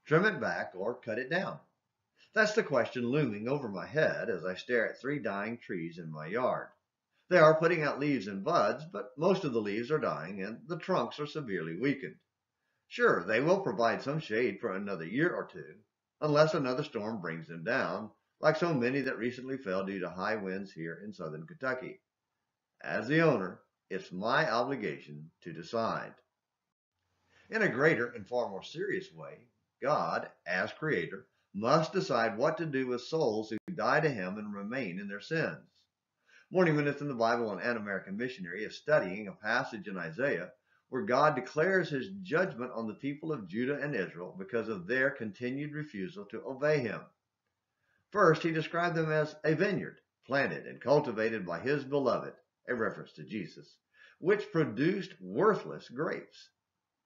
trim it back, or cut it down? That's the question looming over my head as I stare at 3 dying trees in my yard. They are putting out leaves and buds, but most of the leaves are dying and the trunks are severely weakened. Sure, they will provide some shade for another year or two, unless another storm brings them down, like so many that recently fell due to high winds here in southern Kentucky. As the owner, it's my obligation to decide. In a greater and far more serious way, God, as creator, must decide what to do with souls who die to him and remain in their sins. Morning Minutes in the Bible and An American Missionary is studying a passage in Isaiah where God declares his judgment on the people of Judah and Israel because of their continued refusal to obey him. First, he described them as a vineyard, planted and cultivated by his beloved, a reference to Jesus, which produced worthless grapes,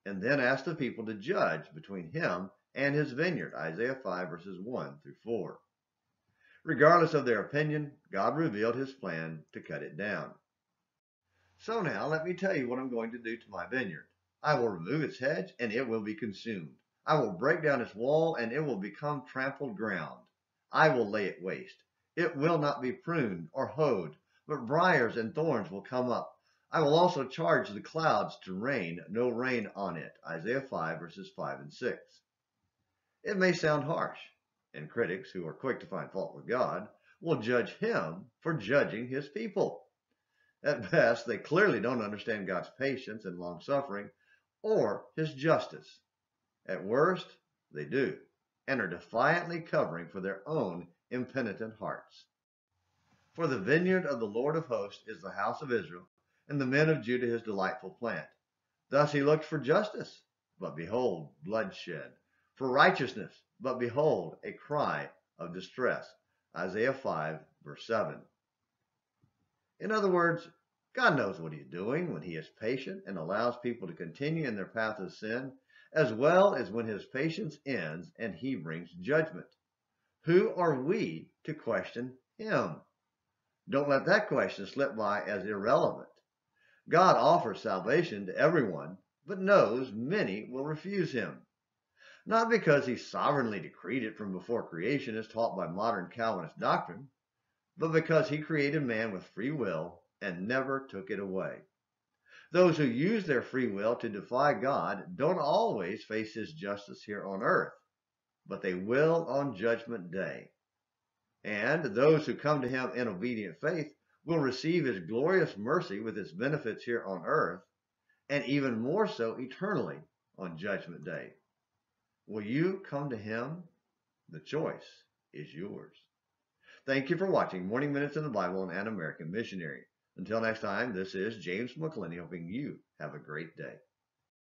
and then asked the people to judge between him and his vineyard, Isaiah 5 verses 1 through 4. Regardless of their opinion, God revealed his plan to cut it down. So now let me tell you what I'm going to do to my vineyard. I will remove its hedge and it will be consumed. I will break down its wall and it will become trampled ground. I will lay it waste. It will not be pruned or hoed, but briars and thorns will come up. I will also charge the clouds to rain no rain on it. Isaiah 5 verses 5 and 6. It may sound harsh, and critics who are quick to find fault with God will judge him for judging his people. At best, they clearly don't understand God's patience and long-suffering or his justice. At worst, they do, and are defiantly covering for their own impenitent hearts. For the vineyard of the Lord of hosts is the house of Israel, and the men of Judah his delightful plant. Thus he looked for justice, but behold, bloodshed, for righteousness, but behold, a cry of distress. Isaiah 5, verse 7. In other words, God knows what he's doing when he is patient and allows people to continue in their path of sin, as well as when his patience ends and he brings judgment. Who are we to question him? Don't let that question slip by as irrelevant. God offers salvation to everyone, but knows many will refuse him. Not because he sovereignly decreed it from before creation as taught by modern Calvinist doctrine, but because he created man with free will and never took it away. Those who use their free will to defy God don't always face his justice here on earth, but they will on Judgment Day. And those who come to him in obedient faith will receive his glorious mercy with its benefits here on earth, and even more so eternally on Judgment Day. Will you come to him? The choice is yours. Thank you for watching Morning Minutes in the Bible and An American Missionary. Until next time, this is James McClenny hoping you have a great day.